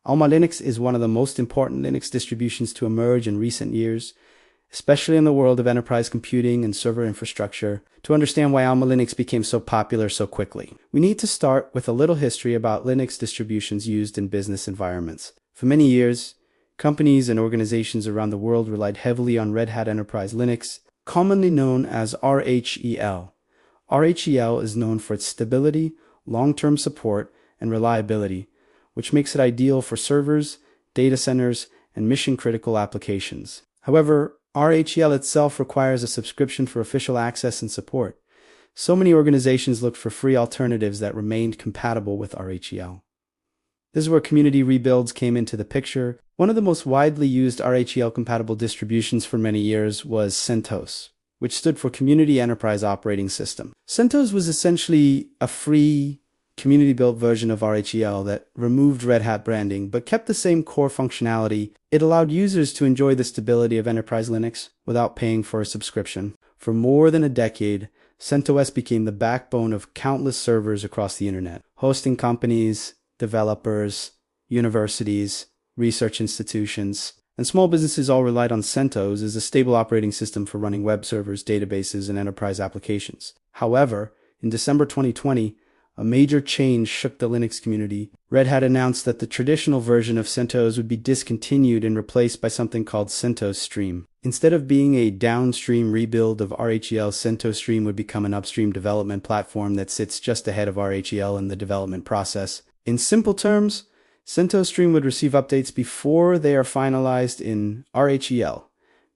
AlmaLinux is one of the most important Linux distributions to emerge in recent years, especially in the world of enterprise computing and server infrastructure. To understand why AlmaLinux became so popular so quickly, we need to start with a little history about Linux distributions used in business environments. For many years, companies and organizations around the world relied heavily on Red Hat Enterprise Linux, commonly known as RHEL. RHEL is known for its stability, long-term support, and reliability, which makes it ideal for servers, data centers, and mission-critical applications. However, RHEL itself requires a subscription for official access and support. So many organizations looked for free alternatives that remained compatible with RHEL. This is where community rebuilds came into the picture. One of the most widely used RHEL-compatible distributions for many years was CentOS, which stood for Community Enterprise Operating System. CentOS was essentially a free, community-built version of RHEL that removed Red Hat branding but kept the same core functionality. It allowed users to enjoy the stability of enterprise Linux without paying for a subscription. For more than a decade, CentOS became the backbone of countless servers across the internet. Hosting companies, developers, universities, research institutions, and small businesses all relied on CentOS as a stable operating system for running web servers, databases, and enterprise applications. However, in December 2020, a major change shook the Linux community. Red Hat announced that the traditional version of CentOS would be discontinued and replaced by something called CentOS Stream. Instead of being a downstream rebuild of RHEL, CentOS Stream would become an upstream development platform that sits just ahead of RHEL in the development process. In simple terms, CentOS Stream would receive updates before they are finalized in RHEL,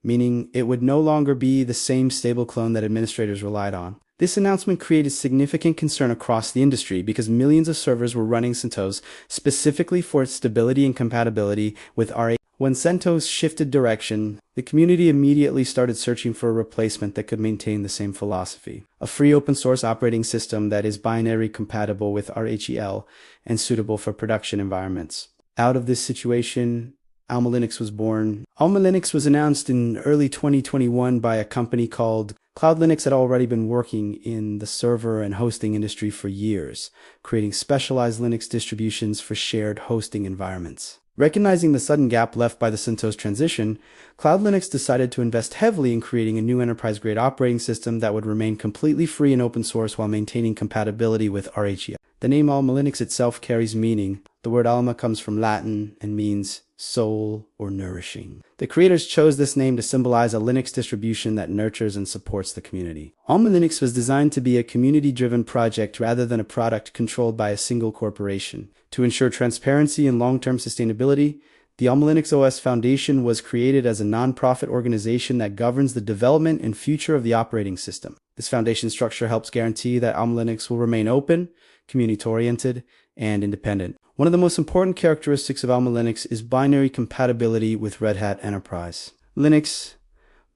meaning it would no longer be the same stable clone that administrators relied on. This announcement created significant concern across the industry because millions of servers were running CentOS specifically for its stability and compatibility with RHEL. When CentOS shifted direction, the community immediately started searching for a replacement that could maintain the same philosophy. A free open source operating system that is binary compatible with RHEL and suitable for production environments. Out of this situation, AlmaLinux was born. AlmaLinux was announced in early 2021 by a company called CloudLinux. Had already been working in the server and hosting industry for years, creating specialized Linux distributions for shared hosting environments. Recognizing the sudden gap left by the CentOS transition, CloudLinux decided to invest heavily in creating a new enterprise-grade operating system that would remain completely free and open source while maintaining compatibility with RHEL. The name AlmaLinux itself carries meaning. The word Alma comes from Latin and means soul or nourishing. The creators chose this name to symbolize a Linux distribution that nurtures and supports the community. AlmaLinux was designed to be a community-driven project rather than a product controlled by a single corporation. To ensure transparency and long-term sustainability, the AlmaLinux OS Foundation was created as a non-profit organization that governs the development and future of the operating system. This foundation structure helps guarantee that AlmaLinux will remain open, community-oriented, and independent. One of the most important characteristics of AlmaLinux is binary compatibility with Red Hat Enterprise. Linux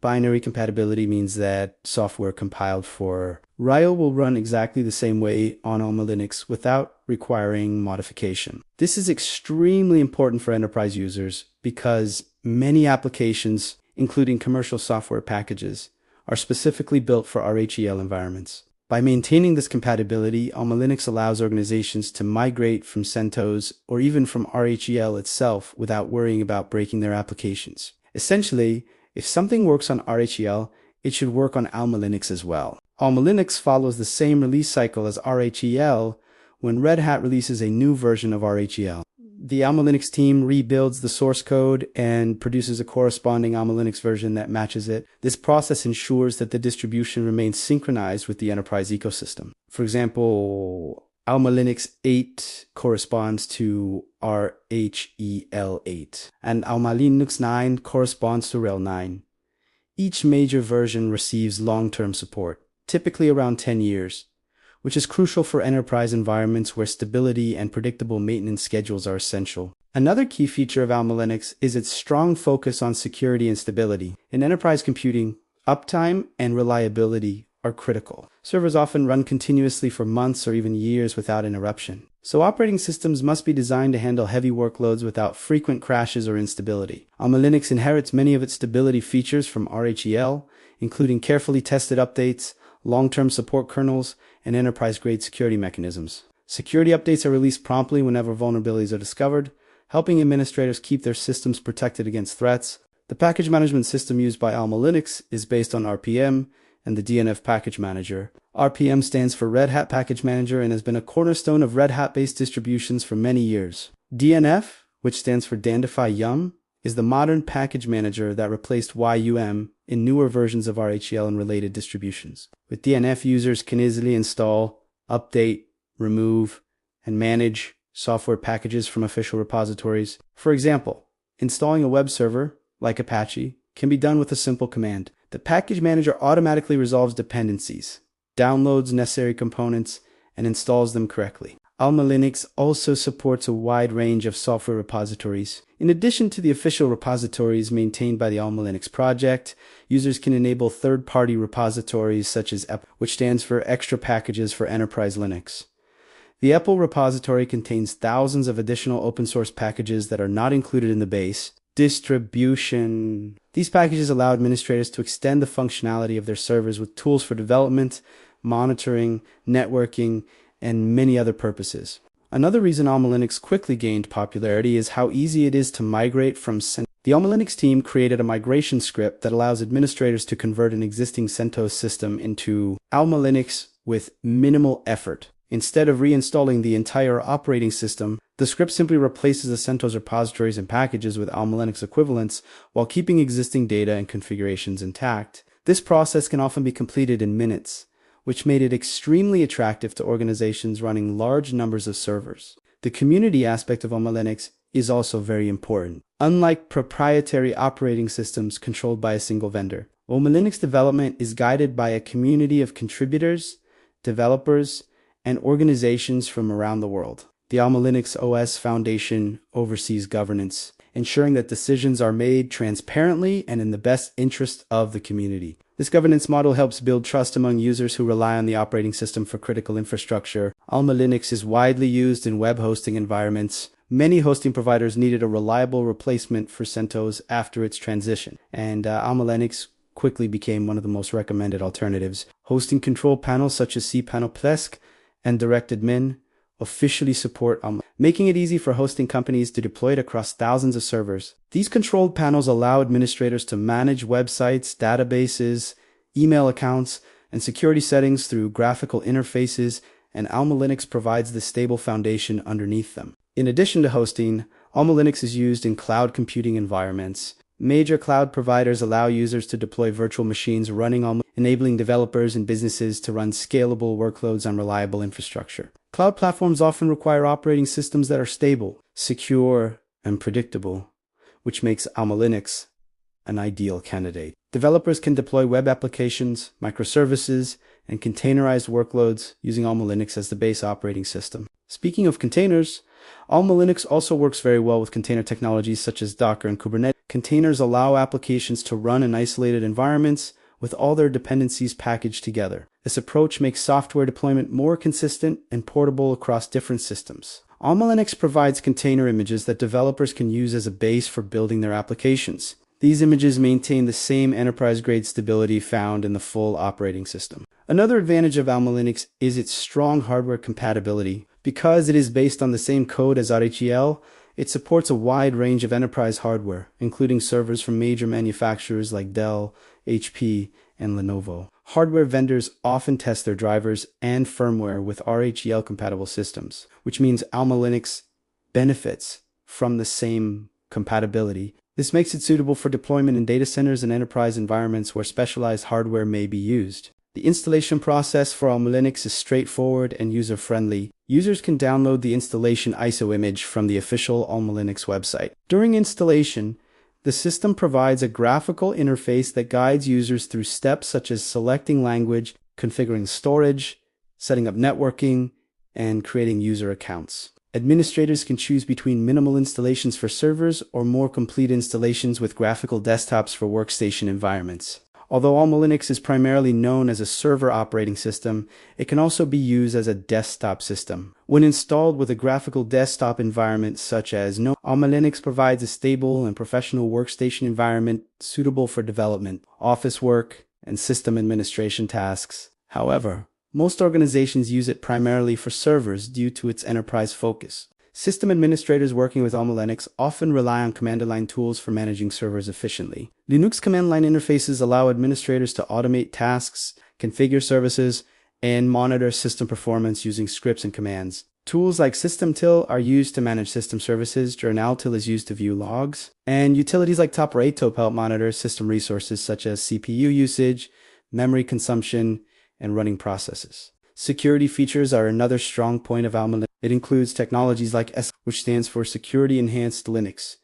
binary compatibility means that software compiled for RHEL will run exactly the same way on AlmaLinux without requiring modification. This is extremely important for enterprise users because many applications, including commercial software packages, are specifically built for RHEL environments. By maintaining this compatibility, AlmaLinux allows organizations to migrate from CentOS or even from RHEL itself without worrying about breaking their applications. Essentially, if something works on RHEL, it should work on AlmaLinux as well. AlmaLinux follows the same release cycle as RHEL when Red Hat releases a new version of RHEL. The AlmaLinux team rebuilds the source code and produces a corresponding AlmaLinux version that matches it. This process ensures that the distribution remains synchronized with the enterprise ecosystem. For example, AlmaLinux 8 corresponds to RHEL 8, and AlmaLinux 9 corresponds to RHEL 9. Each major version receives long-term support, typically around 10 years, which is crucial for enterprise environments where stability and predictable maintenance schedules are essential. Another key feature of AlmaLinux is its strong focus on security and stability. In enterprise computing, uptime and reliability are critical. Servers often run continuously for months or even years without interruption. So operating systems must be designed to handle heavy workloads without frequent crashes or instability. AlmaLinux inherits many of its stability features from RHEL, including carefully tested updates, long-term support kernels, and enterprise-grade security mechanisms. Security updates are released promptly whenever vulnerabilities are discovered, helping administrators keep their systems protected against threats. The package management system used by AlmaLinux is based on RPM and the DNF package manager. RPM stands for Red Hat Package Manager and has been a cornerstone of Red Hat-based distributions for many years. DNF, which stands for Dandify Yum, is the modern package manager that replaced YUM in newer versions of RHEL and related distributions. With DNF, users can easily install, update, remove, and manage software packages from official repositories. For example, installing a web server, like Apache, can be done with a simple command. The package manager automatically resolves dependencies, downloads necessary components, and installs them correctly. AlmaLinux also supports a wide range of software repositories. In addition to the official repositories maintained by the AlmaLinux project, users can enable third-party repositories such as EPL, which stands for Extra Packages for Enterprise Linux. The EPL repository contains thousands of additional open-source packages that are not included in the base distribution. These packages allow administrators to extend the functionality of their servers with tools for development, monitoring, networking, and many other purposes. Another reason AlmaLinux quickly gained popularity is how easy it is to migrate from CentOS. The AlmaLinux team created a migration script that allows administrators to convert an existing CentOS system into AlmaLinux with minimal effort. Instead of reinstalling the entire operating system, the script simply replaces the CentOS repositories and packages with AlmaLinux equivalents while keeping existing data and configurations intact. This process can often be completed in minutes, which made it extremely attractive to organizations running large numbers of servers. The community aspect of AlmaLinux is also very important. Unlike proprietary operating systems controlled by a single vendor, AlmaLinux development is guided by a community of contributors, developers, and organizations from around the world. The AlmaLinux OS Foundation oversees governance, ensuring that decisions are made transparently and in the best interest of the community. This governance model helps build trust among users who rely on the operating system for critical infrastructure. AlmaLinux is widely used in web hosting environments. Many hosting providers needed a reliable replacement for CentOS after its transition, and AlmaLinux quickly became one of the most recommended alternatives. Hosting control panels such as cPanel Plesk and DirectAdmin officially support Alma, making it easy for hosting companies to deploy it across thousands of servers. These controlled panels allow administrators to manage websites, databases, email accounts, and security settings through graphical interfaces, and AlmaLinux provides the stable foundation underneath them. In addition to hosting, AlmaLinux is used in cloud computing environments. Major cloud providers allow users to deploy virtual machines running Alma, enabling developers and businesses to run scalable workloads on reliable infrastructure. Cloud platforms often require operating systems that are stable, secure, and predictable, which makes AlmaLinux an ideal candidate. Developers can deploy web applications, microservices, and containerized workloads using AlmaLinux as the base operating system. Speaking of containers, AlmaLinux also works very well with container technologies such as Docker and Kubernetes. Containers allow applications to run in isolated environments with all their dependencies packaged together. This approach makes software deployment more consistent and portable across different systems. AlmaLinux provides container images that developers can use as a base for building their applications. These images maintain the same enterprise-grade stability found in the full operating system. Another advantage of AlmaLinux is its strong hardware compatibility. Because it is based on the same code as RHEL, it supports a wide range of enterprise hardware, including servers from major manufacturers like Dell, HP, and Lenovo. Hardware vendors often test their drivers and firmware with RHEL-compatible systems, which means AlmaLinux benefits from the same compatibility. This makes it suitable for deployment in data centers and enterprise environments where specialized hardware may be used. The installation process for AlmaLinux is straightforward and user-friendly. Users can download the installation ISO image from the official AlmaLinux website. During installation, the system provides a graphical interface that guides users through steps such as selecting language, configuring storage, setting up networking, and creating user accounts. Administrators can choose between minimal installations for servers or more complete installations with graphical desktops for workstation environments. Although AlmaLinux is primarily known as a server operating system, it can also be used as a desktop system. When installed with a graphical desktop environment such as GNOME, AlmaLinux provides a stable and professional workstation environment suitable for development, office work, and system administration tasks. However, most organizations use it primarily for servers due to its enterprise focus. System administrators working with AlmaLinux often rely on command-line tools for managing servers efficiently. Linux command-line interfaces allow administrators to automate tasks, configure services, and monitor system performance using scripts and commands. Tools like systemtil are used to manage system services, journaltil is used to view logs, and utilities like top-RHEL help monitor system resources such as CPU usage, memory consumption, and running processes. Security features are another strong point of AlmaLinux. It includes technologies like which stands for Security Enhanced Linux.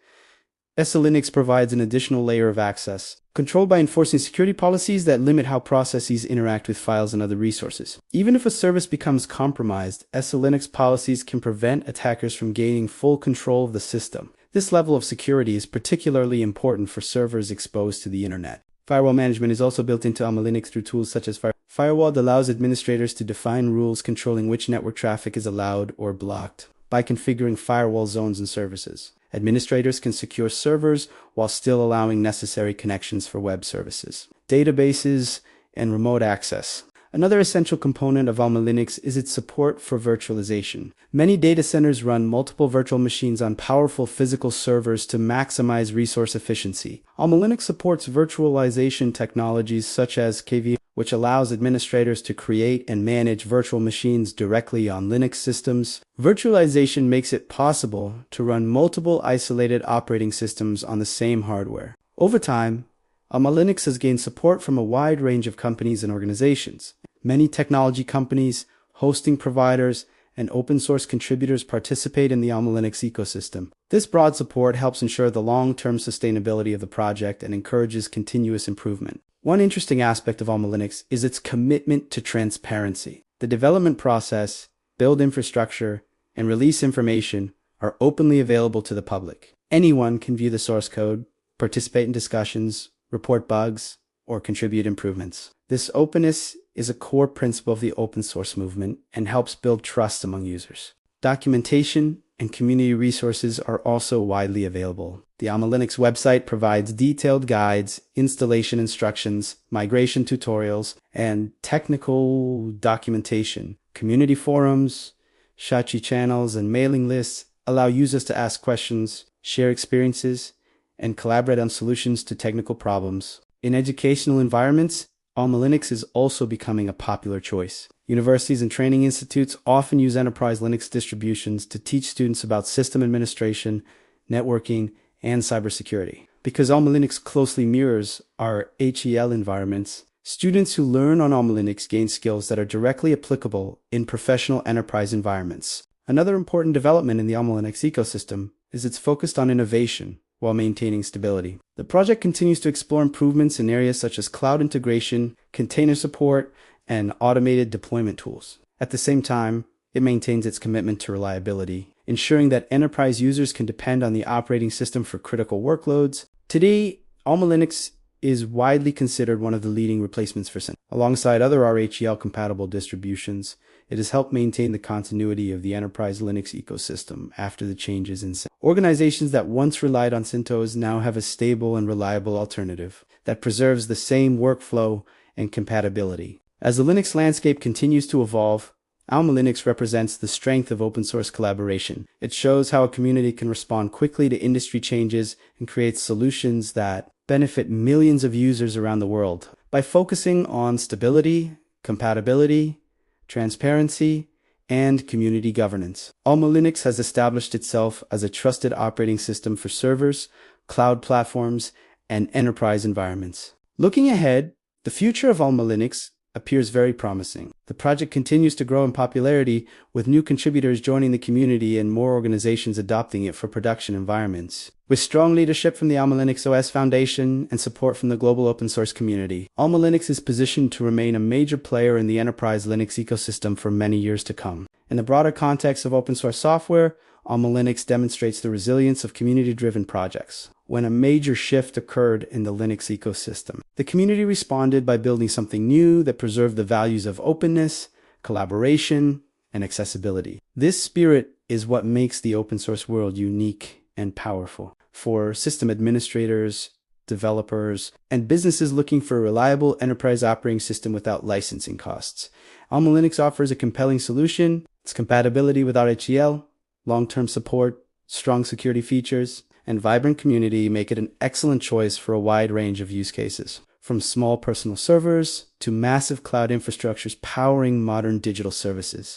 SLinux provides an additional layer of access, controlled by enforcing security policies that limit how processes interact with files and other resources. Even if a service becomes compromised, SLinux policies can prevent attackers from gaining full control of the system. This level of security is particularly important for servers exposed to the internet. Firewall management is also built into AlmaLinux through tools such as Firewall that allows administrators to define rules controlling which network traffic is allowed or blocked by configuring firewall zones and services. Administrators can secure servers while still allowing necessary connections for web services, databases, and remote access. Another essential component of AlmaLinux is its support for virtualization. Many data centers run multiple virtual machines on powerful physical servers to maximize resource efficiency. AlmaLinux supports virtualization technologies such as KV, which allows administrators to create and manage virtual machines directly on Linux systems. Virtualization makes it possible to run multiple isolated operating systems on the same hardware. Over time, AlmaLinux has gained support from a wide range of companies and organizations. Many technology companies, hosting providers, and open source contributors participate in the AlmaLinux ecosystem. This broad support helps ensure the long-term sustainability of the project and encourages continuous improvement. One interesting aspect of AlmaLinux is its commitment to transparency. The development process, build infrastructure, and release information are openly available to the public. Anyone can view the source code, participate in discussions, report bugs, or contribute improvements. This openness is a core principle of the open source movement and helps build trust among users. Documentation and community resources are also widely available. The AlmaLinux website provides detailed guides, installation instructions, migration tutorials, and technical documentation. Community forums, Shachi channels, and mailing lists allow users to ask questions, share experiences, and collaborate on solutions to technical problems. In educational environments, AlmaLinux is also becoming a popular choice. Universities and training institutes often use enterprise Linux distributions to teach students about system administration, networking, and cybersecurity. Because AlmaLinux closely mirrors our RHEL environments, students who learn on AlmaLinux gain skills that are directly applicable in professional enterprise environments. Another important development in the AlmaLinux ecosystem is its focus on innovation while maintaining stability. The project continues to explore improvements in areas such as cloud integration, container support, and automated deployment tools. At the same time, it maintains its commitment to reliability, ensuring that enterprise users can depend on the operating system for critical workloads. Today, AlmaLinux is widely considered one of the leading replacements for CentOS. Alongside other RHEL-compatible distributions, it has helped maintain the continuity of the enterprise Linux ecosystem after the changes in CentOS. Organizations that once relied on CentOS now have a stable and reliable alternative that preserves the same workflow and compatibility. As the Linux landscape continues to evolve, AlmaLinux represents the strength of open source collaboration. It shows how a community can respond quickly to industry changes and create solutions that benefit millions of users around the world. By focusing on stability, compatibility, transparency, and community governance, AlmaLinux has established itself as a trusted operating system for servers, cloud platforms, and enterprise environments. Looking ahead, the future of AlmaLinux appears very promising. The project continues to grow in popularity, with new contributors joining the community and more organizations adopting it for production environments. With strong leadership from the AlmaLinux OS Foundation and support from the global open source community, AlmaLinux is positioned to remain a major player in the enterprise Linux ecosystem for many years to come. In the broader context of open source software, AlmaLinux demonstrates the resilience of community-driven projects. When a major shift occurred in the Linux ecosystem, the community responded by building something new that preserved the values of openness, collaboration, and accessibility. This spirit is what makes the open source world unique and powerful. For system administrators, developers, and businesses looking for a reliable enterprise operating system without licensing costs, AlmaLinux offers a compelling solution. Its compatibility with RHEL, long-term support, strong security features, and vibrant community make it an excellent choice for a wide range of use cases, from small personal servers to massive cloud infrastructures powering modern digital services.